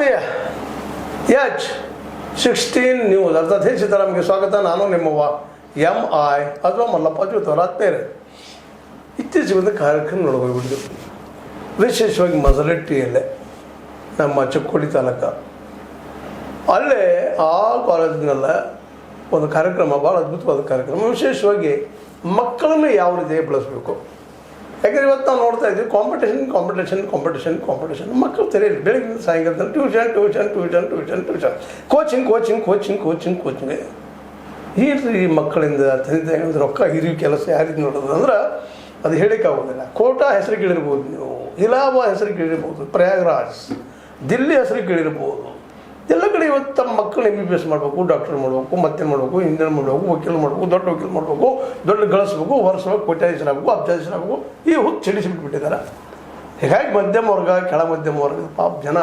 ಆತ್ಮೀಯ H16 news ಅರ್ಥಾತ್ ಹೇ ಸೀತಾರಾಮ್ಗೆ ಸ್ವಾಗತ. ನಾನು ನಿಮ್ಮವ್ವ MI ಅಥವಾ ಮಲ್ಲಪ್ಪ ಜೋತವರ ಆತ್ಮೀಯರೇ. ಇತ್ತೀಚೆಗೆ ಒಂದು ಕಾರ್ಯಕ್ರಮ ನೋಡ್ಬೋಗ್ಬಿಟ್ಟಿದ್ದು, ವಿಶೇಷವಾಗಿ ಮಜಲಟ್ಟಿಯಲ್ಲೇ ನಮ್ಮ ಚಿಕ್ಕೋಡಿ ತಾಲೂಕು ಅಲ್ಲೇ ಆ ಕಾಲೇಜಿನಲ್ಲ ಒಂದು ಕಾರ್ಯಕ್ರಮ, ಭಾಳ ಅದ್ಭುತವಾದ ಕಾರ್ಯಕ್ರಮ. ವಿಶೇಷವಾಗಿ ಮಕ್ಕಳನ್ನು ಯಾವ ರೀತಿ ಬೆಳೆಸಬೇಕು. ಯಾಕಂದರೆ ಇವತ್ತು ನಾವು ನೋಡ್ತಾ ಇದ್ದೀವಿ ಕಾಂಪಿಟೇಷನ್ ಮಕ್ಕಳು ತೆರೆಯಲಿ ಬೆಳಗಿನ ಸಾಯಂಕಾಲ ಟ್ಯೂಷನ್ ಕೋಚಿಂಗ್ ಈ ಮಕ್ಕಳಿಂದ ತಂದೆ ರೊಕ್ಕ ಹಿರಿಯ ಕೆಲಸ ಯಾರಿಗೆ ನೋಡೋದು ಅಂದ್ರೆ ಅದು ಹೇಳಿಕ್ಕಾಗೋದಿಲ್ಲ. ಕೋಟಾ ಹೆಸರು ಕೇಳಿರ್ಬೋದು, ನೀವು ಇಲಾಹಾಬಾದ್ ಹೆಸರು ಕೇಳಿರ್ಬೋದು, ಪ್ರಯಾಗ್ರಾಜ್, ದಿಲ್ಲಿ ಹೆಸರು ಕೇಳಿರ್ಬೋದು. ಎಲ್ಲ ಕಡೆ ಇವತ್ತು ತಮ್ಮ ಮಕ್ಕಳು MBBS ಮಾಡಬೇಕು, ಡಾಕ್ಟರ್ ಮಾಡಬೇಕು, ಮತ್ತೇನು ಮಾಡಬೇಕು, ಇಂಜಿನಿಯರ್ ಮಾಡಬೇಕು, ವಕೀಲ್ ಮಾಡಬೇಕು, ದೊಡ್ಡ ವಕೀಲ್ ಮಾಡಬೇಕು, ದೊಡ್ಡ ಗಳಿಸ್ಬೇಕು, ವರ್ಷಬೇಕು, ಕೋಟ್ಯಾಧೀಶರಾಗಬೇಕು, ಅಬ್ಜಾಧೀಶರಾಗಬೇಕು, ಈ ಹುಟ್ಟು ಚಿಡಿಸಿಬಿಟ್ಬಿಟ್ಟಿದ್ದಾರೆ. ಹೀಗಾಗಿ ಮಧ್ಯಮ ವರ್ಗ, ಕೆಳ ಮಧ್ಯಮ ವರ್ಗದ ಪಾಪ ಜನ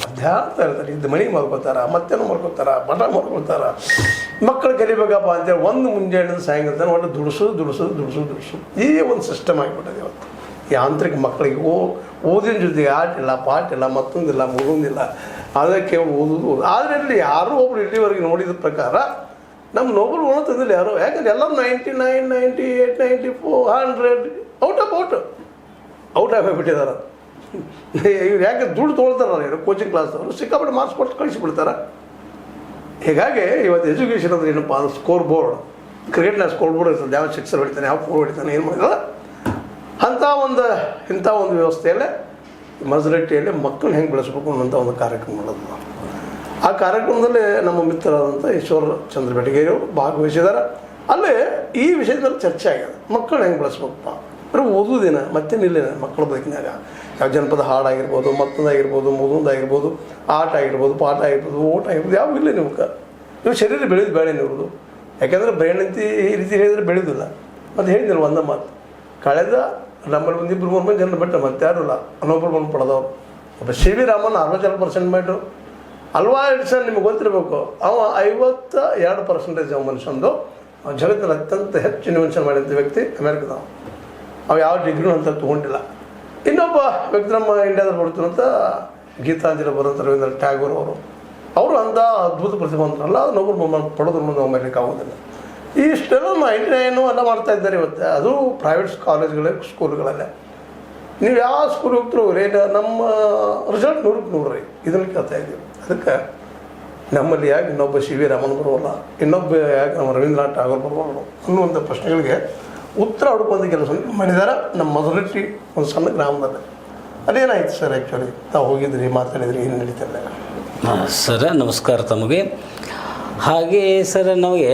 ಅಧ್ಯಾತ್ಮ ಇರ್ತಾರೆ, ಇದ್ದು ಮನೆ ಮಾಡ್ಕೋತಾರೆ, ಮತ್ತೇನು ಮಾಡ್ಕೋತಾರೆ, ಮಠ ಮಾಡ್ಕೊಳ್ತಾರೆ. ಮಕ್ಕಳು ಕಲಿಬೇಕಪ್ಪ ಅಂತೇಳಿ ಒಂದು ಮುಂಜಾನೆ ಸಾಯಂಕಾಲ ಒಟ್ಟು ದುಡಿಸೋದು ಈ ಒಂದು ಸಿಸ್ಟಮ್ ಆಗಿಬಿಟ್ಟಿದೆ ಇವತ್ತು. ಯಾಂತ್ರಿಕ ಮಕ್ಕಳಿಗೆ ಓದಿನ ಜೊತೆಗೆ ಆಟಿಲ್ಲ, ಪಾಟಿಲ್ಲ, ಮತ್ತೊಂದಿಲ್ಲ, ಮುಗೊಂದಿಲ್ಲ, ಅದಕ್ಕೆ ಓದೋದು. ಆದರೆ ಇಲ್ಲಿ ಯಾರೂ ಒಬ್ರು ಇಲ್ಲಿವರೆಗೆ ನೋಡಿದ ಪ್ರಕಾರ ನಮ್ಮ ನೋಬಲ್ ಒಣ ತಂದಿಲ್ಲ ಯಾರು. ಯಾಕಂದ್ರೆ ಎಲ್ಲರೂ 99, 98, 94, 100 ಔಟ್ ಆಗಿಬಿಟ್ಟಿದ್ದಾರೆ. ಇವ್ರು ಯಾಕೆ ದುಡ್ಡು ತೊಗೊಳ್ತಾರಲ್ಲ ಇವರು ಕೋಚಿಂಗ್ ಕ್ಲಾಸ್ದವರು, ಸಿಕ್ಕಾಪಟ್ಟೆ ಮಾರ್ಕ್ಸ್ ಕೊಟ್ಟು ಕಳಿಸಿಬಿಡ್ತಾರೆ. ಹೀಗಾಗಿ ಇವತ್ತು ಎಜುಕೇಷನ್ ಅಂದ್ರೆ ಏನಪ್ಪ ಅದು ಸ್ಕೋರ್ ಬೋರ್ಡ್, ಕ್ರಿಕೆಟ್ನ ಸ್ಕೋರ್ ಬೋರ್ಡ್ ಇರ್ತದೆ, ಯಾವ ಸಿಕ್ಸರ್ ಹೊಡಿತಾನೆ, ಯಾವ 4 ಹೊಡಿತಾನೆ, ಏನು ಮಾಡಿಲ್ಲ. ಇಂಥ ಒಂದು ವ್ಯವಸ್ಥೆಯಲ್ಲೇ ಮಜಲಟ್ಟಿಯಲ್ಲಿ ಮಕ್ಕಳನ್ನ ಹೆಂಗೆ ಬೆಳೆಸಬೇಕು ಅನ್ನೋಂಥ ಒಂದು ಕಾರ್ಯಕ್ರಮ ಮಾಡೋದು. ಆ ಕಾರ್ಯಕ್ರಮದಲ್ಲಿ ನಮ್ಮ ಮಿತ್ರರಾದಂಥ ಈಶ್ವರ್ ಚಂದ್ರ ಬೆಟಗೇರಿಯವರು ಭಾಗವಹಿಸಿದ್ದಾರೆ. ಅಲ್ಲೇ ಈ ವಿಷಯದಲ್ಲಿ ಚರ್ಚೆ ಆಗ್ಯದ, ಮಕ್ಕಳನ್ನ ಹೆಂಗೆ ಬೆಳೆಸ್ಬೇಕಪ್ಪ. ಬರೀ ಓದೋದೇನ ಮತ್ತೇನಿಲ್ಲ ಮಕ್ಕಳ ಬದುಕಿನಾಗ. ಯಾವ ಜನಪದ ಹಾಡಾಗಿರ್ಬೋದು, ಮತ್ತೊಂದಾಗಿರ್ಬೋದು, ಮುಗೊಂದಾಗಿರ್ಬೋದು, ಆಟ ಆಗಿರ್ಬೋದು, ಪಾಠ ಆಗಿರ್ಬೋದು, ಓಟ ಆಗಿರ್ಬೋದು, ಯಾವ ಇಲ್ಲ ನೀವು ಶರೀರ ಬೆಳೆಯೋದು ಬೇಡ ಇವ್ರದ್ದು. ಯಾಕೆಂದರೆ ಬ್ರೈನ್ ಅಂತ ಈ ರೀತಿ ಹೇಳಿದರೆ ಬೆಳೆಯೋದಿಲ್ಲ. ಮತ್ತು ಹೇಳಿದ್ರು ಒಂದ ಮಾತು, ಕಳೆದ ನಮ್ಮಲ್ಲಿ ಒಂದು 2-3 ಮಂದಿ ಜನರು ಬಿಟ್ಟರೆ ಮತ್ತೆ ಯಾರೂ ಇಲ್ಲ ಅನ್ನೊಬ್ಬರು ಬಂದು ಪಡೆದವ್ರು. ಒಬ್ಬ CV ರಾಮನ್ 62% ಮಾಡಿದ್ರು. ಅಲ್ವಾ ಎಡಿಸನ್ ನಿಮಗೆ ಗೊತ್ತಿರಬೇಕು, ಅವ 52% ಅವ ಮನುಷ್ಯಂದು ಜಗತ್ತಿನ ಅತ್ಯಂತ ಹೆಚ್ಚು ಇನ್ವೆನ್ಷನ್ ಮಾಡಿದಂಥ ವ್ಯಕ್ತಿ ಅಮೇರಿಕದವ. ಅವು ಯಾವ ಡಿಗ್ರಿನೂ ಅಂತ ತೊಗೊಂಡಿಲ್ಲ. ಇನ್ನೊಬ್ಬ ವ್ಯಕ್ತಿ ನಮ್ಮ ಇಂಡಿಯಾದಲ್ಲಿ ಬರುತ್ತಿರುವಂಥ ಗೀತಾಂಜಲಿ ಬರುವಂಥ ರವೀಂದ್ರನಾಥ್ ಟ್ಯಾಗೋರ್ ಅವರು ಅಂಥ ಅದ್ಭುತ ಪ್ರತಿಭಾವಂತರಲ್ಲ, ನೋಬಲ್ ಪಡೆದ್ರು ಮುಂದೆ ಅಮೇರಿಕ ಆಗೋದಿಲ್ಲ. ಇಷ್ಟೆಲ್ಲ 99 ಎಲ್ಲ ಮಾಡ್ತಾ ಇದ್ದಾರೆ ಇವತ್ತು. ಅದು ಪ್ರೈವೇಟ್ ಸ್ಕೂಲ್ಗಳಲ್ಲೇ. ನೀವು ಯಾವ ಸ್ಕೂಲ್ ಹೋಗ್ತಿರೋ ನಮ್ಮ ರಿಸಲ್ಟ್ 100ಕ್ಕೆ 100 ರೀ. ಇದನ್ನು ಕೇಳ್ತಾ ಇದ್ದೀವಿ. ಅದಕ್ಕೆ ನಮ್ಮಲ್ಲಿ ಯಾಕೆ ಇನ್ನೊಬ್ಬ CV ರಾಮನ್ ಬರೋಲ್ಲ, ಇನ್ನೊಬ್ಬ ಯಾಕೆ ನಮ್ಮ ರವೀಂದ್ರನಾಥ್ ಟಾಗೋರ್ ಬರೋಲ್ಲ ಅನ್ನುವಂಥ ಪ್ರಶ್ನೆಗಳಿಗೆ ಉತ್ತರ ಹುಡುಕುವಂಥ ಕೆಲಸ ಮಾಡಿದ್ದಾರೆ ನಮ್ಮ ಮಜಲಟ್ಟಿ ಒಂದು ಸಣ್ಣ ಗ್ರಾಮದಲ್ಲಿ. ಅದೇನಾಯ್ತು ಸರ್ ಆ್ಯಕ್ಚುಲಿ ತಾವು ಹೋಗಿದ್ರಿ, ಮಾತಾಡಿದ್ರಿ, ಏನು ನಡೀತಿಲ್ಲ? ಹಾಂ ಸರ, ನಮಸ್ಕಾರ ತಮಗೆ. ಹಾಗೆ ಸರ್, ನಮಗೆ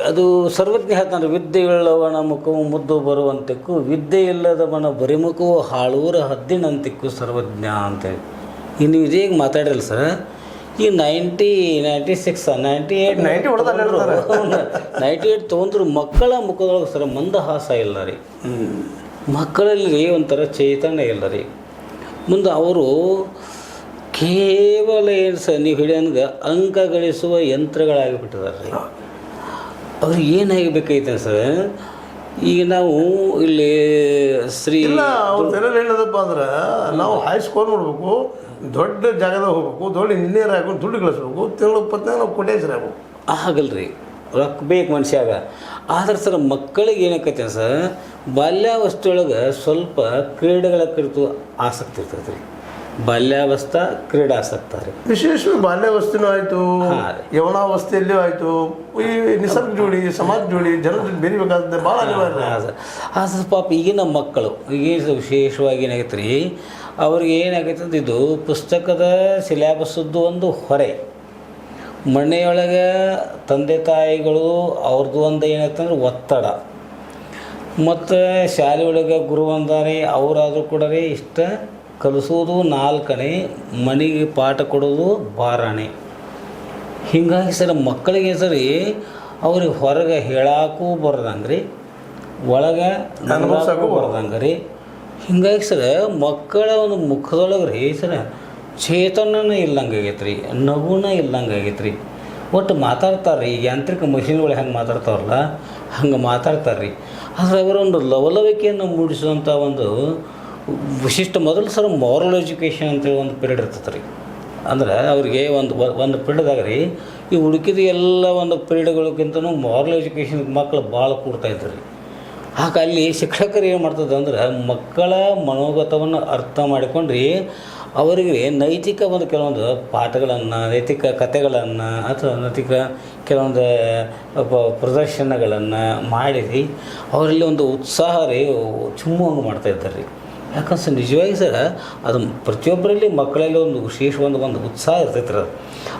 ಅದು ಸರ್ವಜ್ಞ ಹೇಳ್ತಾನೆ, ವಿದ್ಯೆಯುಳ್ಳವನ ಮುಖವು ಮುದ್ದು ಬರುವಂತಕ್ಕೂ ವಿದ್ಯೆ ಇಲ್ಲದವನ ಬರಿಮುಖವು ಹಾಳೂರ ಹದ್ದಿನಂತಿಕ್ಕೂ ಸರ್ವಜ್ಞ ಅಂತೇಳಿ. ಇನ್ನು ಇದೇಗ ಮಾತಾಡಿರಲ್ಲ ಸರ್, ಈ 98 ತೊಗೊಂಡ್ರು ಮಕ್ಕಳ ಮುಖದೊಳಗೆ ಸರ್ ಮಂದಹಾಸ ಇಲ್ಲ ರೀ. ಮಕ್ಕಳಲ್ಲಿ ಒಂಥರ ಚೈತನ್ಯ ಇಲ್ಲ ರೀ. ಮುಂದೆ ಅವರು ಕೇವಲ ಏನು ಸರ್ ನೀವು ಹೇಳಿದಂಗೆ ಅಂಕ ಗಳಿಸುವ ಯಂತ್ರಗಳಾಗಿಬಿಟ್ಟಿದ್ದಾರೆ ರೀ. ಅವ್ರಿಗೆ ಏನಾಗಬೇಕೈತೆ ಸರ್, ಈಗ ನಾವು ಇಲ್ಲಿ ಹೇಳೋದಪ್ಪ ಅಂದ್ರೆ ನಾವು ಹೈ ಸ್ಕೋರ್ ಮಾಡಬೇಕು, ದೊಡ್ಡ ಜಾಗದಾಗ ಹೋಗ್ಬೇಕು, ದೊಡ್ಡ ಇಂಜಿನಿಯರ್ ಆಗಬೇಕು, ದುಡ್ಡು ಗಳಿಸ್ಬೇಕು, ತಿಂಗಳು 20 ನಾವು ಕೋಟ್ಯಾಧೀಶರಾಗಬೇಕು. ಆಗಲ್ಲ ರೀ, ರೊಕ್ಕ ಬೇಕು ಮನುಷ್ಯಾಗ. ಆದ್ರೆ ಸರ್ ಮಕ್ಕಳಿಗೆ ಏನಾಕೈತೆ ಸರ್, ಬಾಲ್ಯಾವಸ್ಥೆಯೊಳಗೆ ಸ್ವಲ್ಪ ಕ್ರೀಡೆಗಳ ಕುರಿತು ಆಸಕ್ತಿ ಇರ್ತೈತೆ ರೀ. ಬಾಲ್ಯಾವಸ್ಥಾ ಕ್ರೀಡಾಸಕ್ತ ರೀ. ವಿಶೇಷವಾಗಿ ಬಾಲ್ಯಾವಸ್ಥೆನೂ ಆಯಿತು, ಯವನಾವಸ್ಥೆಯಲ್ಲೂ ಆಯಿತು, ಈ ನಿಸರ್ಗ ಜೋಡಿ, ಸಮಾಜ ಜೋಡಿ, ಜನರ ಜೊತೆ ಬೆರಿಬೇಕಾದ ಭಾಳ ಅನಿವಾರ್ಯ. ಅದು ಪಾಪ ಈಗಿನ ಮಕ್ಕಳು ಈಗೇನು ವಿಶೇಷವಾಗಿ ಏನಾಗೈತೆ ರೀ, ಅವ್ರಿಗೆ ಏನಾಗೈತೆ ಅಂದ್ರೆ ಇದು ಪುಸ್ತಕದ ಸಿಲೆಬಸ್ಸದ್ದು ಒಂದು ಹೊರೆ. ಮನೆಯೊಳಗೆ ತಂದೆ ತಾಯಿಗಳು ಅವ್ರದ್ದು ಒಂದು ಏನಾಯ್ತು ಅಂದ್ರೆ ಒತ್ತಡ, ಮತ್ತು ಶಾಲೆ ಒಳಗೆ ಗುರು ಅಂದಾರೆ ಅವರಾದರೂ ಕೂಡ ರೀ ಇಷ್ಟ ಕಲಿಸೋದು 4 ಮನೆಗೆ ಪಾಠ ಕೊಡೋದು 12. ಹೀಗಾಗಿ ಸರ್ ಮಕ್ಕಳಿಗೆ ಸರಿ ಅವ್ರಿಗೆ ಹೊರಗೆ ಹೇಳಕ್ಕೂ ಬರ್ದಂಗೆ ರೀ, ಒಳಗೆ ಅನುಭವಿಸೋಕ್ಕೂ ಬರ್ದಂಗೆ ರೀ. ಹೀಗಾಗಿ ಸರ್ ಮಕ್ಕಳ ಒಂದು ಮುಖದೊಳಗೆ ರೀ ಸರ ಚೇತನನೇ ಇಲ್ಲಂಗೆ ಆಗೈತೆ ರೀ, ನಗುನ ಇಲ್ಲಂಗೆ ಆಗೈತೆ ರೀ. ಒಟ್ಟು ಮಾತಾಡ್ತಾರೆ ರೀ, ಯಾಂತ್ರಿಕ ಮಷಿನ್ಗಳು ಹೆಂಗೆ ಮಾತಾಡ್ತಾರಲ್ಲ ಹಂಗೆ ಮಾತಾಡ್ತಾರೆ ರೀ. ಆದರೆ ಅವರೊಂದು ಲವಲವಿಕೆಯನ್ನು ಮೂಡಿಸುವಂಥ ಒಂದು ವಿಶಿಷ್ಟ ಮೊದಲು ಸರ್ ಮಾರಲ್ ಎಜುಕೇಷನ್ ಅಂತೇಳಿ ಒಂದು ಪೀರಿಯಡ್ ಇರ್ತದೆ ರೀ. ಅಂದ್ರೆ ಅವ್ರಿಗೆ ಒಂದು ಪೀರಿಯಡ್ದಾಗ ರೀ ಈ ಹುಡುಕಿದ ಎಲ್ಲ ಒಂದು ಪೀರಿಯಡ್ಗಳಿಗಿಂತನೂ ಮಾರಲ್ ಎಜುಕೇಷನ್ ಮಕ್ಕಳು ಭಾಳ ಕೊಡ್ತಾಯಿದ್ರು ರೀ. ಆಗ ಅಲ್ಲಿ ಶಿಕ್ಷಕರು ಏನು ಮಾಡ್ತದೆ ಅಂದ್ರೆ ಮಕ್ಕಳ ಮನೋಗತವನ್ನು ಅರ್ಥ ಮಾಡಿಕೊಂಡ್ರಿ ಅವರಿಗೆ ನೈತಿಕ ಒಂದು ಕೆಲವೊಂದು ಪಾಠಗಳನ್ನು, ನೈತಿಕ ಕಥೆಗಳನ್ನು ಅಥವಾ ನೈತಿಕ ಕೆಲವೊಂದು ಪ್ರದರ್ಶನಗಳನ್ನು ಮಾಡಿರಿ ಅವರಲ್ಲಿ ಒಂದು ಉತ್ಸಾಹ ರೀ ಚುಮ್ಮುವಂಗೆ ಮಾಡ್ತಾಯಿದ್ದಾರೆ ರೀ. ಯಾಕಂದ್ರೆ ನಿಜವಾಗಿ ಸರ್ ಅದು ಪ್ರತಿಯೊಬ್ಬರಲ್ಲಿ ಮಕ್ಕಳಲ್ಲಿ ಒಂದು ವಿಶೇಷ ಒಂದು ಉತ್ಸಾಹ ಇರ್ತೈತೆ ರೀ.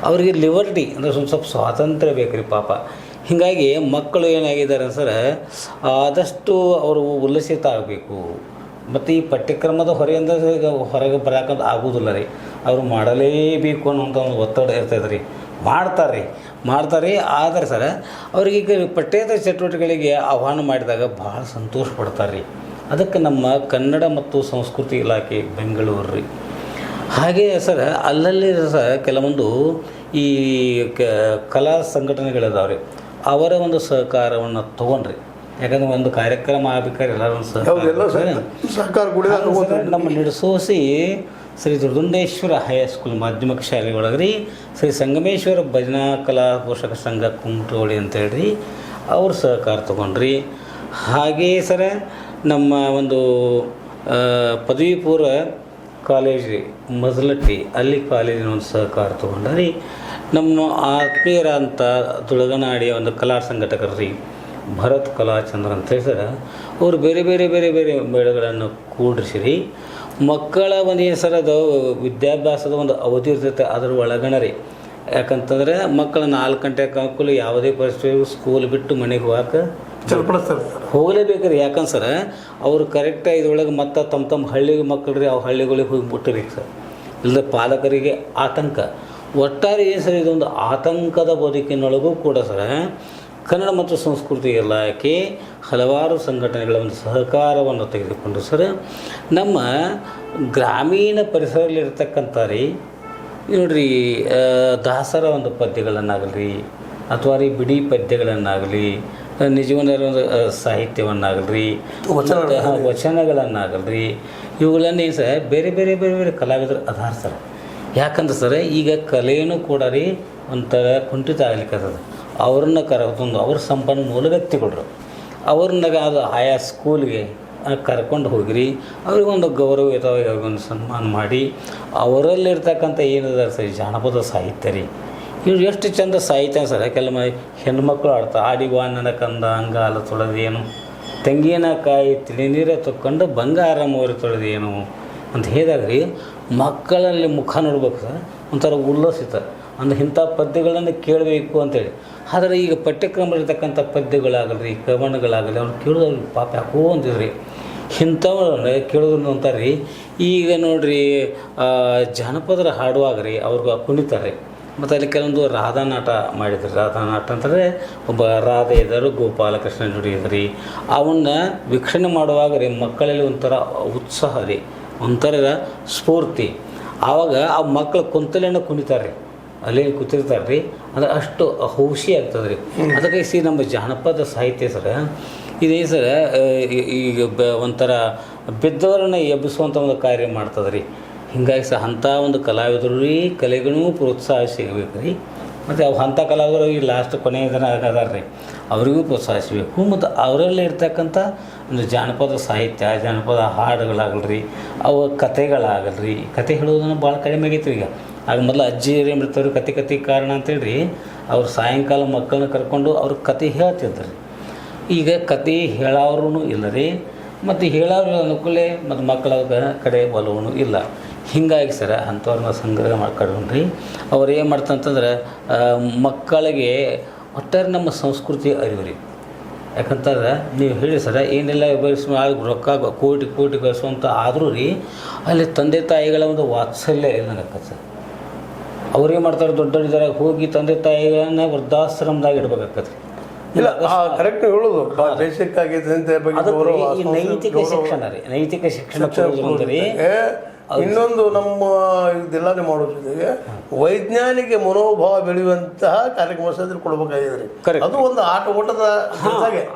ಅವರಿಗೆ ಲಿಬರ್ಟಿ ಅಂದರೆ ಸ್ವಲ್ಪ ಸ್ವಾತಂತ್ರ್ಯ ಬೇಕು ರೀ ಪಾಪ. ಹೀಗಾಗಿ ಮಕ್ಕಳು ಏನಾಗಿದ್ದಾರೆ ಸರ್ ಆದಷ್ಟು ಅವರು ಉಲ್ಲಸಿತ ಆಗಬೇಕು. ಮತ್ತು ಈ ಪಠ್ಯಕ್ರಮದ ಹೊರೆಯಿಂದ ಹೊರಗೆ ಬರೋಕ್ಕಂತ ಆಗೋದಿಲ್ಲ ರೀ. ಅವರು ಮಾಡಲೇಬೇಕು ಅನ್ನೋಂಥ ಒಂದು ಒತ್ತಡ ಇರ್ತೈತೆ ರೀ. ಮಾಡ್ತಾರೆ ಆದರೆ ಸರ್ ಅವ್ರಿಗೆ ಪಠ್ಯೇತರ ಚಟುವಟಿಕೆಗಳಿಗೆ ಆಹ್ವಾನ ಮಾಡಿದಾಗ ಭಾಳ ಸಂತೋಷ ಪಡ್ತಾರೆ ರೀ. ಅದಕ್ಕೆ ನಮ್ಮ ಕನ್ನಡ ಮತ್ತು ಸಂಸ್ಕೃತಿ ಇಲಾಖೆ ಬೆಂಗಳೂರು ರೀ. ಹಾಗೆ ಸರ್ ಅಲ್ಲಲ್ಲಿ ಸರ್ ಕೆಲವೊಂದು ಈ ಕಲಾ ಸಂಘಟನೆಗಳಿದಾವೆ ರೀ. ಅವರ ಒಂದು ಸಹಕಾರವನ್ನು ತೊಗೊಂಡ್ರಿ. ಯಾಕಂದ್ರೆ ಒಂದು ಕಾರ್ಯಕ್ರಮ ಆಗ್ಬೇಕಾದ್ರೆ ಎಲ್ಲರೂ ಸಹಕಾರ ನಮ್ಮ ನಿಡಸೋಸಿ ಶ್ರೀ ದುರ್ಗುಂಡೇಶ್ವರ ಹೈಸ್ಕೂಲ್ ಮಾಧ್ಯಮಿಕ ಶಾಲೆ ಒಳಗೆ ರೀ ಶ್ರೀ ಸಂಗಮೇಶ್ವರ ಭಜನಾ ಕಲಾ ಪೋಷಕ ಸಂಘ ಕುಮಟೋಳಿ ಅಂತೇಳಿ ಅವ್ರ ಸಹಕಾರ ತೊಗೊಂಡ್ರಿ. ಹಾಗೇ ಸರ ನಮ್ಮ ಒಂದು ಪದವಿ ಪೂರ್ವ ಕಾಲೇಜ್ ಮಜಲಟ್ಟಿ ಅಲ್ಲಿ ಕಾಲೇಜಿನ ಒಂದು ಸಹಕಾರ ತೊಗೊಂಡ್ರಿ. ನಮ್ಮ ಆತ್ಮೀಯರಂಥ ತುಳಗನಾಡಿಯ ಒಂದು ಕಲಾ ಸಂಘಟಕರು ರೀ ಭರತ್ ಕಲಾಚಂದ್ರ ಅಂತ ಹೇಳ್ತಾರೆ. ಅವರು ಬೇರೆ ಮೇಳಗಳನ್ನು ಕೂಡಿಸಿರಿ ಮಕ್ಕಳ ಒಂದು ಏನು ಸರ್ ಅದು ವಿದ್ಯಾಭ್ಯಾಸದ ಒಂದು ಅವಧಿ ಇರ್ತೈತೆ ಅದ್ರ ಒಳಗಣ ರೀ. ಯಾಕಂತಂದರೆ ಮಕ್ಕಳು 4 ಗಂಟೆ ಕಾಲಕ್ಕೂ ಯಾವುದೇ ಪರಿಸ್ಥಿತಿ ಸ್ಕೂಲ್ ಬಿಟ್ಟು ಮನೆಗೆ ಹೋಗಲೇಬೇಕು ರೀ. ಯಾಕಂದ್ರೆ ಸರ್ ಅವರು ಕರೆಕ್ಟಾಗಿ ಇದ್ರೊಳಗೆ ಮತ್ತು ತಮ್ಮ ಹಳ್ಳಿಗೆ ಮಕ್ಕಳು ರೀ ಅವ್ರ ಹಳ್ಳಿಗಳಿಗೆ ಹೋಗಿಬಿಟ್ರಿ ಸರ್. ಇಲ್ಲದ ಪಾಲಕರಿಗೆ ಆತಂಕ. ಒಟ್ಟಾರೆ ಏನು ಸರ್ ಇದೊಂದು ಆತಂಕದ ಬದುಕಿನೊಳಗೂ ಕೂಡ ಸರ್ ಕನ್ನಡ ಮತ್ತು ಸಂಸ್ಕೃತಿ ಇಲಾಖೆ ಹಲವಾರು ಸಂಘಟನೆಗಳ ಒಂದು ಸಹಕಾರವನ್ನು ತೆಗೆದುಕೊಂಡು ಸರ್ ನಮ್ಮ ಗ್ರಾಮೀಣ ಪರಿಸರದಲ್ಲಿರ್ತಕ್ಕಂಥ ರೀ ನೋಡ್ರಿ ದಾಸರ ಒಂದು ಪದ್ಯಗಳನ್ನಾಗಲಿ ಅಥವಾ ರೀ ಬಿಡಿ ಪದ್ಯಗಳನ್ನಾಗಲಿ ನಿಜವನ್ನ ಒಂದು ಸಾಹಿತ್ಯವನ್ನಾಗಲಿ ವಚನಗಳನ್ನಾಗಲ್ರಿ ಇವುಗಳನ್ನೇ ಸರ್ ಬೇರೆ ಕಲಾವಿದರು ಅದಾರ ಸರ್. ಯಾಕಂದ್ರೆ ಸರ್ ಈಗ ಕಲೆಯೂ ಕೂಡ ರೀ ಒಂಥರ ಕುಂಠಿತ ಆಗ್ಲಿಕ್ಕದ. ಅವ್ರನ್ನ ಕರೆತಂದು ಅವ್ರ ಸಂಪನ್ಮೂಲ ವ್ಯಕ್ತಿಗಳು ಅವ್ರನ್ನ ಅದು ಆಯಾ ಸ್ಕೂಲ್ಗೆ ಕರ್ಕೊಂಡು ಹೋಗಿರಿ ಅವ್ರಿಗೊಂದು ಗೌರವಯುತವಾಗಿ ಅವ್ರಿಗೊಂದು ಸನ್ಮಾನ ಮಾಡಿ ಅವರಲ್ಲಿರ್ತಕ್ಕಂಥ ಏನಿದೆ ಸರ್ ಜಾನಪದ ಸಾಹಿತ್ಯ ರೀ ಇವ್ರು ಎಷ್ಟು ಚಂದ ಸಾಹಿತ್ಯ ಸರ್. ಕೆಲವು ಹೆಣ್ಮಕ್ಳು ಆಡಿವಾ ನನ್ನ ಕಂದ ಅಂಗಾಲ ತೊಳೆದೇನು ತೆಂಗಿನಕಾಯಿ ತಿಳಿ ನೀರೇ ತೊಕ್ಕೊಂಡು ಬಂಗಾರ ಮೋರಿ ತೊಳೆದೇನು ಅಂತ ಹೇಳಿದಾಗ ರೀ ಮಕ್ಕಳಲ್ಲಿ ಮುಖ ನೋಡ್ಬೇಕು ಸರ್ ಒಂಥರ ಉಲ್ಲಸಿತ ಅಂದ್ರೆ ಇಂಥ ಪದ್ಯಗಳನ್ನು ಕೇಳಬೇಕು ಅಂತೇಳಿ. ಆದರೆ ಈಗ ಪಠ್ಯಕ್ರಮದಲ್ಲಿರ್ತಕ್ಕಂಥ ಪದ್ಯಗಳಾಗಲ್ರಿ ಕವನಗಳಾಗಲಿ ಅವ್ರು ಕೇಳೋದ್ರಿಗೆ ಪಾಪ ಯಾಕೋ ಅಂತಿದ್ರಿ ಇಂಥವ್ರನ್ನ ಕೇಳೋದು ಅಂತಾರೆ ರೀ. ಈಗ ನೋಡ್ರಿ ಜಾನಪದರ ಹಾಡುವಾಗ ರೀ ಅವ್ರಿಗೆ ಕುಣಿತಾರೆ. ಮತ್ತು ಅಲ್ಲಿ ಕೆಲವೊಂದು ರಾಧಾನಾಟ ಮಾಡಿದ್ರು. ರಾಧಾನಾಟ ಅಂತಂದರೆ ಒಬ್ಬ ರಾಧೆ ಇದ್ದರು ಗೋಪಾಲಕೃಷ್ಣ ಜೋಡಿ ಇದ್ರಿ. ಅವನ್ನ ವೀಕ್ಷಣೆ ಮಾಡುವಾಗ ರೀ ಮಕ್ಕಳಲ್ಲಿ ಒಂಥರ ಉತ್ಸಾಹ ರೀ ಒಂಥರ ಸ್ಫೂರ್ತಿ. ಆವಾಗ ಆ ಮಕ್ಕಳು ಕುಂತಲೇನ ಕುಣಿತಾರೆ ರೀ ಅಲ್ಲಿ ಕೂತಿರ್ತಾರೆ ರೀ. ಅಂದರೆ ಅಷ್ಟು ಖುಷಿ ಆಗ್ತದೆ ರೀ. ಅದಕ್ಕೆ ನಮ್ಮ ಜಾನಪದ ಸಾಹಿತ್ಯ ಸರ ಇದೇ ಸರ ಈಗ ಒಂಥರ ಬಿದ್ದವರನ್ನ ಎಬ್ಬಿಸುವಂಥ ಒಂದು ಕಾರ್ಯ ಮಾಡ್ತದೆ ರೀ. ಹೀಗಾಗಿ ಸಹ ಅಂಥ ಒಂದು ಕಲಾವಿದರು ರೀ ಕಲೆಗೂ ಪ್ರೋತ್ಸಾಹ ಸಿಗಬೇಕು ರೀ. ಮತ್ತು ಅವು ಅಂಥ ಕಲಾವಿದರು ಈ ಲಾಸ್ಟ್ ಕೊನೆಯ ದಿನ ಅದಾರ ರೀ ಅವರಿಗೂ ಪ್ರೋತ್ಸಾಹಿಸಬೇಕು. ಮತ್ತು ಅವರಲ್ಲಿ ಇರ್ತಕ್ಕಂಥ ಒಂದು ಜಾನಪದ ಸಾಹಿತ್ಯ ಜಾನಪದ ಹಾಡುಗಳಾಗಲ್ರಿ ಅವು ಕಥೆಗಳಾಗಲ್ರಿ ಕತೆ ಹೇಳೋದನ್ನು ಭಾಳ ಕಡಿಮೆ ಆಗೈತೆ ಈಗ. ಆಗ ಮೊದಲು ಅಜ್ಜಿಯರೇ ಬಿಡ್ತಾವ್ರಿ ಕತೆ ಕಾರಣ ಅಂತೇಳಿ ಅವ್ರು ಸಾಯಂಕಾಲ ಮಕ್ಕಳನ್ನ ಕರ್ಕೊಂಡು ಅವ್ರ ಕತೆ ಹೇಳ್ತಿದ್ರು. ಈಗ ಕತೆ ಹೇಳೋರು ಇಲ್ಲ ರೀ ಮತ್ತು ಹೇಳೋರು ಅನುಕೂಲ ಮತ್ತು ಮಕ್ಕಳ ಕಡೆ ಒಲವೂ ಇಲ್ಲ. ಹೀಗಾಗಿ ಸರ ಅಂಥವ್ರನ್ನ ಸಂಗ್ರಹ ಮಾಡ್ಕೊಂಡ್ರಿ ಅವ್ರು ಏನು ಮಾಡ್ತಂತಂದ್ರೆ ಮಕ್ಕಳಿಗೆ ಒಟ್ಟಾರೆ ನಮ್ಮ ಸಂಸ್ಕೃತಿ ಅರಿವು ರೀ. ಯಾಕಂತಂದ್ರೆ ನೀವು ಹೇಳಿ ಸರ ಏನೆಲ್ಲ ರೊಕ್ಕ ಕೋಟಿ ಗಳಿಸುವಂಥ ಆದರೂ ರೀ ಅಲ್ಲಿ ತಂದೆ ತಾಯಿಗಳ ಒಂದು ವಾತ್ಸಲ್ಯ ಇಲ್ಲ ನನಗೆ ಸರ್. ಅವ್ರೇನು ಮಾಡ್ತಾರೆ ದೊಡ್ಡವರಿದ್ದಾರೆ ಹೋಗಿ ತಂದೆ ತಾಯಿಗಳನ್ನ ವೃದ್ಧಾಶ್ರಮದಾಗ ಇಡ್ಬೇಕಾಗತ್ತೆ. ಇಲ್ಲ ಕರೆಕ್ಟ್ ಹೇಳೋದು ಬೇಸಿಕ್ ಆಗಿದೆ ನೈತಿಕ ಶಿಕ್ಷಣ ರೀ ನೈತಿಕ ಶಿಕ್ಷಣ ರೀ. ಇನ್ನೊಂದು ನಮ್ಮ ಇದೆಲ್ಲನೇ ಮಾಡೋ ಜೊತೆಗೆ ವೈಜ್ಞಾನಿಕ ಮನೋಭಾವ ಬೆಳೆಯುವಂತಹ ಕಾರ್ಯಕ್ರಮ ಕೊಡ್ಬೇಕಾಗಿದೆ. ಅದು ಒಂದು ಓಟದ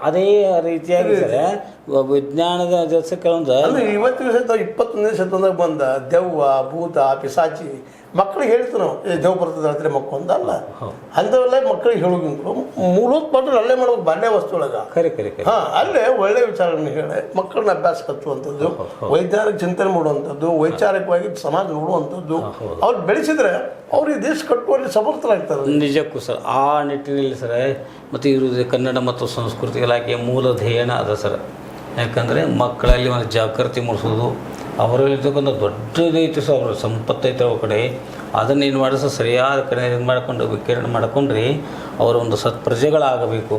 ಅದೇ ರೀತಿಯಾಗಿ ವಿಜ್ಞಾನದ ಜೊತೆ ಕೆಲವೊಂದು ಇವತ್ತಿನ 21ನೇ ಶತಮಾನದಾಗ ಬಂದ ದೆವ್ವ ಭೂತ ಪಿಸಾಚಿ ಮಕ್ಕಳಿಗೆ ಹೇಳ್ತೀವಿ ನಾವು ದೇವ್ ಬರ್ತದೆ ರಾತ್ರಿ ಮಕ್ಕಳು ಅಂತ ಅಲ್ಲ, ಅಂಥವೆಲ್ಲ ಮಕ್ಕಳಿಗೆ ಹೇಳೋಗಿಂತ ಮೂಲೋತ್ಪಾದನೆ ಅಲ್ಲೇ ಮಾಡ್ಬೇಕು ಬಾಲ್ಯ ವಸ್ತುಳಗ. ಹಾಂ, ಅಲ್ಲೇ ಒಳ್ಳೆ ವಿಚಾರಗಳನ್ನ ಹೇಳಿ ಮಕ್ಕಳನ್ನ ಅಭ್ಯಾಸ ಕಚ್ಚುವಂಥದ್ದು, ವೈಜ್ಞಾನಿಕ ಚಿಂತನೆ ಮಾಡುವಂಥದ್ದು, ವೈಚಾರಿಕವಾಗಿ ಸಮಾಜ ನೋಡುವಂಥದ್ದು, ಅವ್ರು ಬೆಳೆಸಿದ್ರೆ ಅವ್ರು ಈ ದೇಶ ಕಟ್ಟುವಲ್ಲಿ ಸಮರ್ಥರಾಗ್ತಾರೆ. ನಿಜಕ್ಕೂ ಸರ್, ಆ ನಿಟ್ಟಿನಲ್ಲಿ ಸರ್ ಮತ್ತು ಇರುವುದು ಕನ್ನಡ ಮತ್ತು ಸಂಸ್ಕೃತಿ ಇಲಾಖೆಯ ಮೂಲ ಧ್ಯೇಯನ ಅದ ಸರ್. ಯಾಕಂದರೆ ಮಕ್ಕಳಲ್ಲಿ ಒಂದು ಜಾಗೃತಿ ಮೂಡಿಸೋದು, ಅವರಲ್ಲಿರ್ತಕ್ಕಂಥ ದೊಡ್ಡದೈತೆ ಸರ್, ಅವ್ರ ಸಂಪತ್ತೈತೆ ಅವ್ರ ಕಡೆ, ಅದನ್ನೇನು ಮಾಡಿ ಸರ್ ಸರಿಯಾದ ಕಡೆ ಇದು ಮಾಡಿಕೊಂಡು ವಿಕಿರಣ ಮಾಡ್ಕೊಂಡ್ರೆ ಅವರು ಒಂದು ಸತ್ಪ್ರಜೆಗಳಾಗಬೇಕು.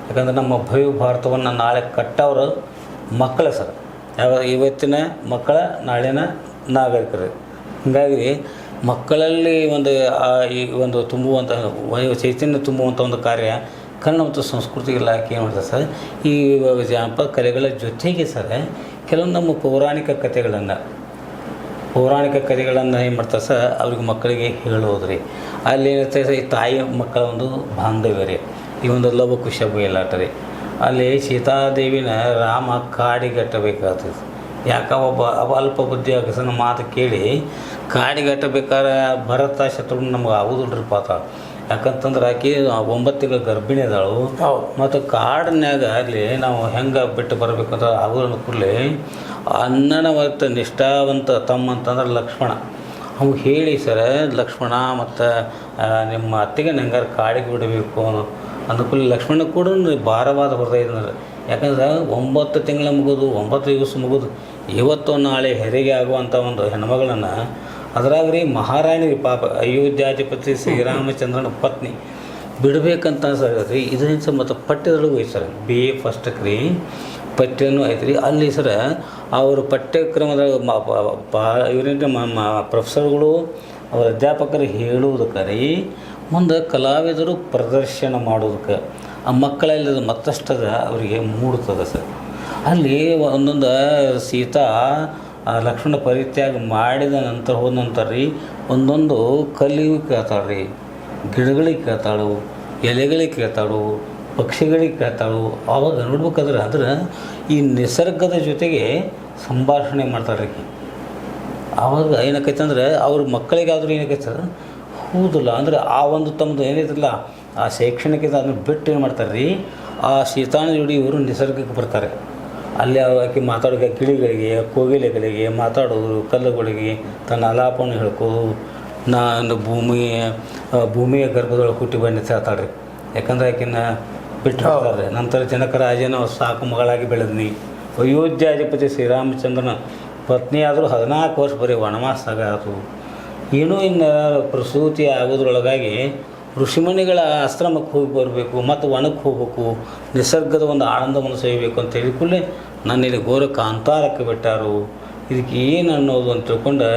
ಯಾಕಂದರೆ ನಮ್ಮ ಭವ್ಯ ಭಾರತವನ್ನು ನಾಳೆ ಕಟ್ಟವರು ಮಕ್ಕಳೇ ಸರ್. ಇವತ್ತಿನ ಮಕ್ಕಳ ನಾಳಿನ ನಾಗರಿಕರು. ಹೀಗಾಗಿ ಮಕ್ಕಳಲ್ಲಿ ಈ ಒಂದು ತುಂಬುವಂಥ ಚೈತನ್ಯ ತುಂಬುವಂಥ ಒಂದು ಕಾರ್ಯ ಕನ್ನಡ ಮತ್ತು ಸಂಸ್ಕೃತಿ ಇಲಾಖೆ ಏನು ಮಾಡ್ತಾರೆ ಸರ್. ಈ ಜಾನಪದ ಕಲೆಗಳ ಜೊತೆಗೆ ಸರ್ ಕೆಲವೊಂದು ನಮ್ಮ ಪೌರಾಣಿಕ ಕಥೆಗಳನ್ನು ಏನು ಮಾಡ್ತಾರೆ ಸರ್ ಅವ್ರಿಗೆ ಮಕ್ಕಳಿಗೆ ಹೇಳೋದು ರೀ. ಅಲ್ಲಿ ಏನಿರ್ತದೆ ಸರ್, ಈ ತಾಯಿ ಮಕ್ಕಳ ಒಂದು ಬಾಂಧವ್ಯ ರೀ, ಈ ಒಂದು ಲವ ಕುಶ ಬಯಲಾಟ ರೀ. ಅಲ್ಲಿ ಸೀತಾದೇವಿನ ರಾಮ ಕಾಡಿಗಟ್ಟಬೇಕಾಗ್ತದೆ. ಯಾಕೆ ಒಬ್ಬ ಅಲ್ಪ ಬುದ್ಧಿ ಅಗಸನ ಮಾತು ಕೇಳಿ ಕಾಡಿಗಟ್ಟಬೇಕಾದ್ರೆ ಭರತ ಶತ್ರುಘ್ನ ನಮ್ಗೆ ಆಗೋದಿಲ್ರಿ ಪಾತ. ಯಾಕಂತಂದ್ರೆ ಆಕೆ 9 ತಿಂಗಳ ಗರ್ಭಿಣಿ ಅದಾಳು. ಮತ್ತು ಕಾಡಿನ್ಯಾಗ ಅಲ್ಲಿ ನಾವು ಹೆಂಗೆ ಬಿಟ್ಟು ಬರಬೇಕಂತ ಆಗೋದ್ರ ಕೂಡಲೇ ಅಣ್ಣನ ಹೊತ್ತು ನಿಷ್ಠಾವಂತ ತಮ್ಮ ಅಂತಂದ್ರೆ ಲಕ್ಷ್ಮಣ ಅವ್ನು ಹೇಳಿ ಸರ್, ಲಕ್ಷ್ಮಣ ಮತ್ತು ನಿಮ್ಮ ಅತ್ತಿಗೆ ನಂಗಾರು ಕಾಡಿಗೆ ಬಿಡಬೇಕು ಅಂದಕೂಲಿ ಲಕ್ಷ್ಮಣ ಕೂಡ ಭಾರವಾದ ಹೃದಯ ಇದ್ದಾರೆ. ಯಾಕಂದ್ರೆ 9 ತಿಂಗಳ ಮುಗಿದು 9 ದಿವಸ ಮುಗಿದು ಇವತ್ತು ನಾಳೆ ಹೆರಿಗೆ ಆಗುವಂಥ ಒಂದು ಹೆಣ್ಮಗಳನ್ನು, ಅದ್ರಾಗ ರೀ ಮಹಾರಾಣಿ ರೀ ಪಾಪ ಅಯೋಧ್ಯಾಧಿಪತಿ ಶ್ರೀರಾಮಚಂದ್ರನ ಪತ್ನಿ ಬಿಡಬೇಕಂತ ಸರ್ ರೀ. ಇದರಿಂದ ಸರ್ ಮತ್ತು ಪಠ್ಯದೊಳಗೂ ಐತೆ ಸರ್, BA ಫಸ್ಟಕ್ಕೆ ರೀ ಪಠ್ಯನೂ ಐತೆ ರೀ. ಅಲ್ಲಿ ಸರ ಅವರು ಪಠ್ಯಕ್ರಮದಾಗ ಇವರಿಂದ ಪ್ರೊಫೆಸರ್ಗಳು ಅವರ ಅಧ್ಯಾಪಕರು ಹೇಳುವುದಕ್ಕೆ ರೀ ಮುಂದೆ ಕಲಾವಿದರು ಪ್ರದರ್ಶನ ಮಾಡೋದಕ್ಕೆ ಆ ಮಕ್ಕಳಲ್ಲಿ ಮತ್ತಷ್ಟದ ಅವರಿಗೆ ಮೂಡ್ತದೆ ಸರ್. ಅಲ್ಲಿ ಒಂದೊಂದು ಸೀತಾ ಲಕ್ಷ್ಮಣ ಪರಿತ್ಯಾಗ ಮಾಡಿದ ನಂತರ ಹೋದ ನಂತರ ರೀ ಒಂದೊಂದು ಕಲ್ಲಿಗೆ ಕೇಳ್ತಾಳೆ ರೀ, ಗಿಡಗಳಿಗೆ ಕೇಳ್ತಾಳು, ಎಲೆಗಳಿಗೆ ಕೇಳ್ತಾಳು, ಪಕ್ಷಿಗಳಿಗೆ ಕೇಳ್ತಾಳು. ಆವಾಗ ನೋಡ್ಬೇಕಾದ್ರೆ ಈ ನಿಸರ್ಗದ ಜೊತೆಗೆ ಸಂಭಾಷಣೆ ಮಾಡ್ತಾರೆ ರೀ. ಆವಾಗ ಏನಕ್ಕೈತೆ ಅಂದ್ರೆ ಅವ್ರ ಮಕ್ಕಳಿಗಾದ್ರೂ ಏನಕ್ಕೈತೆ ಹೌದಲ್ಲ ಅಂದರೆ ಆ ಒಂದು ತಮ್ಮದು ಏನೈತಿಲ್ಲ ಆ ಶೈಕ್ಷಣಿಕದ ಅದನ್ನು ಬಿಟ್ಟು ಏನು ಮಾಡ್ತಾರೆ ರೀ, ಆ ಸೀತಾನ ಜೋಡಿ ಇವರು ನಿಸರ್ಗಕ್ಕೆ ಬರ್ತಾರೆ. ಅಲ್ಲಿ ಆಕೆ ಮಾತಾಡೋಕೆ ಗಿಳಿಗಳಿಗೆ, ಕೋಗಿಲೆಗಳಿಗೆ ಮಾತಾಡೋದು, ಕಲ್ಲುಗಳಿಗೆ ತನ್ನ ಅಲಾಪವನ್ನು ಹೇಳ್ಕೋದು, ನಾನು ಭೂಮಿಯ ಗರ್ಭದೊಳಗೆ ಹುಟ್ಟಿ ಬಂದು ಹೇಳ್ತಾಳ್ರಿ. ಯಾಕಂದ್ರೆ ಆಕಿನ ಬಿಟ್ಟು ಹೋಗ್ತಾರೆ. ನಂತರ ಜನಕ ರಾಜನ ಸಾಕು ಮಗಳಾಗಿ ಬೆಳೆದ್ನಿ. ಅಯೋಧ್ಯಾಧಿಪತಿ ಶ್ರೀರಾಮಚಂದ್ರನ ಪತ್ನಿ ಆದರೂ 14 ವರ್ಷ ಬರೀ ವನವಾಸ ಆಗಾತು. ಏನೋ ಇನ್ನು ಪ್ರಸೂತಿ ಆಗೋದ್ರೊಳಗಾಗಿ ಋಷಿಮಣಿಗಳ ಆಶ್ರಮಕ್ಕೆ ಹೋಗಿ ಬರಬೇಕು ಮತ್ತು ವನಕ್ಕೆ ಹೋಗ್ಬೇಕು, ನಿಸರ್ಗದ ಒಂದು ಆನಂದವನ್ನು ಸವಿಬೇಕು ಅಂತ ಹೇಳಿಕೊಳ್ಳೆ ನಾನು ಇಲ್ಲಿ ಘೋರ ಕಾಂತಾರಕ್ಕೆ ಬಿಟ್ಟಾರು. ಇದಕ್ಕೆ ಏನು ಅನ್ನೋದು ಅಂತ ತಿಳ್ಕೊಂಡು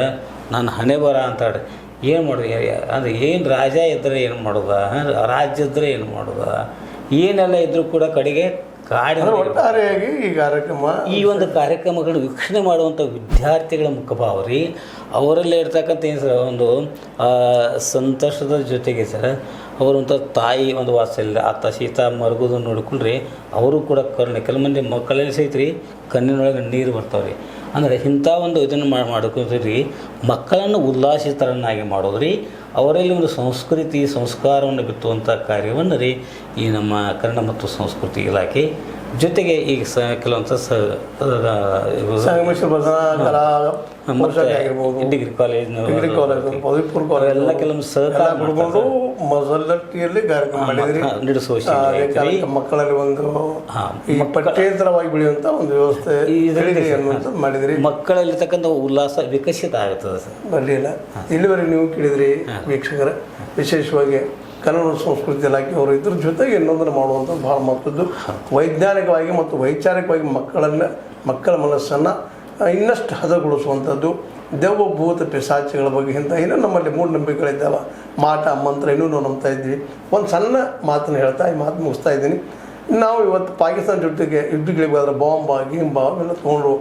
ನಾನು ಹಣೆ ಬರ ಅಂತಾಡ್ರಿ. ಏನು ಮಾಡೋದು ಅಂದರೆ ಏನು ರಾಜ ಇದ್ದರೆ ಏನು ಮಾಡೋದ, ರಾಜ್ಯ ಇದ್ದರೆ ಏನು ಮಾಡೋದ, ಏನೆಲ್ಲ ಇದ್ದರೂ ಕೂಡ ಕಡೆಗೆ ಕಾಡಿನ ಒಟ್ಟಾರೆಯಾಗಿ ಈ ಒಂದು ಕಾರ್ಯಕ್ರಮಗಳನ್ನು ವೀಕ್ಷಣೆ ಮಾಡುವಂಥ ವಿದ್ಯಾರ್ಥಿಗಳ ಮುಖಭಾವ ರೀ. ಅವರಲ್ಲೇ ಇರ್ತಕ್ಕಂಥ ಏನು ಸರ್ ಒಂದು ಸಂತೋಷದ ಜೊತೆಗೆ ಸರ್ ಅವರಂಥ ತಾಯಿ ಒಂದು ವಾತ್ಸಲ್ಯ ಆತ ಸೀತಾ ಮರುಗೋದನ್ನು ನೋಡ್ಕೊಂಡ್ರಿ ಅವರು ಕೂಡ ಕರುಣೆ. ಕೆಲವು ಮಂದಿ ಮಕ್ಕಳಲ್ಲಿ ಸಹಿತ ರೀ ಕಣ್ಣಿನೊಳಗೆ ನೀರು ಬರ್ತಾವೆ ರೀ. ಅಂದರೆ ಇಂಥ ಒಂದು ಇದನ್ನು ಮಾಡ್ಕೊತೀರಿ ಮಕ್ಕಳನ್ನು ಉಲ್ಲಾಸಿತರನ್ನಾಗಿ ಮಾಡೋದು ರೀ. ಅವರಲ್ಲಿ ಒಂದು ಸಂಸ್ಕೃತಿ ಸಂಸ್ಕಾರವನ್ನು ಬಿತ್ತುವಂಥ ಕಾರ್ಯವನ್ನು ರೀ ಈ ನಮ್ಮ ಕನ್ನಡ ಮತ್ತು ಸಂಸ್ಕೃತಿ ಇಲಾಖೆ ಜೊತೆಗೆ ಈಗ ಕೆಲವೊಂದು ಡಿಗ್ರಿ ಕಾಲೇಜ್ ಎಲ್ಲ ಕೆಲವೊಂದು ಸಹಕಾರ ಮೊದಲಟ್ಟಿಯಲ್ಲಿ ಮಕ್ಕಳಲ್ಲಿ ಒಂದು ಪಠ್ಯೇತರವಾಗಿ ಬೆಳೆಯುವಂಥ ಒಂದು ವ್ಯವಸ್ಥೆ ಮಾಡಿದ್ರಿ. ಮಕ್ಕಳಲ್ಲಿರ್ತಕ್ಕಂಥ ಉಲ್ಲಾಸ ವಿಕಸಿತ ಆಗುತ್ತದೆ ಸರ್. ಬರಲಿಲ್ಲ ಇಲ್ಲಿವರೆಗೆ ನೀವು ಕೇಳಿದ್ರಿ ವೀಕ್ಷಕರ, ವಿಶೇಷವಾಗಿ ಕನ್ನಡ ಸಂಸ್ಕೃತಿ ಇಲಾಖೆ ಅವರು ಇದ್ರ ಜೊತೆಗೆ ಇನ್ನೊಂದನ್ನು ಮಾಡುವಂಥದ್ದು ಭಾಳ ಮಹತ್ವದ್ದು. ವೈಜ್ಞಾನಿಕವಾಗಿ ಮತ್ತು ವೈಚಾರಿಕವಾಗಿ ಮಕ್ಕಳ ಮನಸ್ಸನ್ನು ಇನ್ನಷ್ಟು ಹದಗೊಳಿಸುವಂಥದ್ದು. ದೆವ್ವ ಭೂತ ಪಿಶಾಚಿಗಳ ಬಗ್ಗೆ ಇಂಥ ಏನೋ ನಮ್ಮಲ್ಲಿ ಮೂಢನಂಬಿಕೆಗಳಿದ್ದಾವೆ, ಮಾಟ ಮಂತ್ರ ಇನ್ನೂ ನಾವು ನಂಬ್ತಾ ಇದ್ವಿ. ಒಂದು ಸಣ್ಣ ಮಾತನ್ನು ಹೇಳ್ತಾ ಈ ಮಾತು ಮುಗಿಸ್ತಾ ಇದ್ದೀನಿ. ನಾವು ಇವತ್ತು ಪಾಕಿಸ್ತಾನ ಜೊತೆಗೆ ಯುದ್ಧಗಳಿಗೆ ಹೋದ್ರೆ ಬಾಂಬ ಗೀಂಬ ಅವೆಲ್ಲ ತೊಗೊಂಡು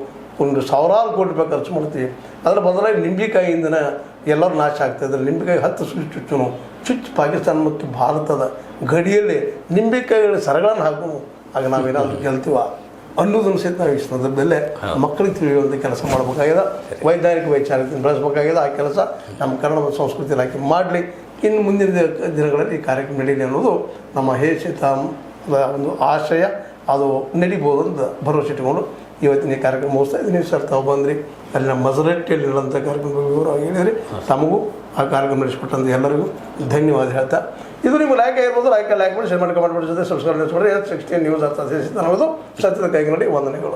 ಒಂದು ಸಾವಿರಾರು ಕೋಟಿ ರೂಪಾಯಿ ಖರ್ಚು ಮಾಡ್ತೀವಿ. ಅದರ ಬದಲಾಗಿ ನಿಂಬೆಕಾಯಿಯಿಂದನೇ ಎಲ್ಲರೂ ನಾಶ ಆಗ್ತಾಯಿದ್ದಾರೆ. ನಿಂಬೆಕಾಯಿ 10 ಸುಚ್ಚು ಪಾಕಿಸ್ತಾನ ಮತ್ತು ಭಾರತದ ಗಡಿಯಲ್ಲಿ ನಿಂಬೆಕಾಯಿಗಳ ಸರಗಳನ್ನು ಹಾಕೋಣ. ಆಗ ನಾವೇನಾದರೂ ಗೆಲ್ತೀವ? ಅನ್ನೋದನ್ನು ಸಹಿತ ನಾವು ಈ ಸಂದರ್ಭದಲ್ಲೇ ಮಕ್ಕಳಿಗೆ ತಿಳಿಯುವಂಥ ಕೆಲಸ ಮಾಡಬೇಕಾಗಿದೆ. ವೈಜ್ಞಾನಿಕ ವೈಚಾರಿಕತೆ ಬೆಳೆಸಬೇಕಾಗಿದೆ. ಆ ಕೆಲಸ ನಮ್ಮ ಕನ್ನಡ ಮತ್ತು ಸಂಸ್ಕೃತಿ ಇಲಾಖೆ ಮಾಡಲಿ. ಇನ್ನು ಮುಂದಿನ ದಿನಗಳಲ್ಲಿ ಈ ಕಾರ್ಯಕ್ರಮ ನಡೀಲಿ ಅನ್ನೋದು ನಮ್ಮ ಹೇಷಿತ ಒಂದು ಆಶಯ. ಅದು ನಡಿಬೋದು ಅಂತ ಭರವಸೆ ಇಟ್ಟುಕೊಂಡು ಇವತ್ತಿನ ಈ ಕಾರ್ಯಕ್ರಮ ಮುಗಿಸ್ತಾ ಇದ್ದೀನಿ. ಸರ್ ತಾವು ಬಂದ್ರಿ, ಅಲ್ಲಿ ನಮ್ಮ ಮಜರಟ್ಟಿಯಲ್ಲಿ ಇರೋಂಥ ಕಾರ್ಯಕ್ರಮ ವಿವರವಾಗಿ ಹೇಳಿದ್ರಿ. ತಮಗೂ ಆ ಕಾರ್ಯಕ್ರಮ ನಡೆಸಿಕೊಟ್ಟಂಥ ಎಲ್ಲರಿಗೂ ಧನ್ಯವಾದ ಹೇಳ್ತಾ, ಇದು ನಿಮ್ಮ ಲೈಕ್ ಆಗಿರ್ಬೋದು. ಲೈಕ್ ಮಾಡಿ, ಶೇರ್ ಮಾಡಿ, ಕಮೆಂಟ್ ಮಾಡಿ, ಜೊತೆ ಸಬ್ಸ್ಕ್ರೈಬ್ ಮಾಡಿಸ್ಕೊಡ್ರಿ. 16 ನ್ಯೂಸ್ ಅರ್ಥ ಅನ್ನೋದು ಸತ್ಯದ ಕೈಗೆ ನೋಡಿ ವಂದನೆಗಳು.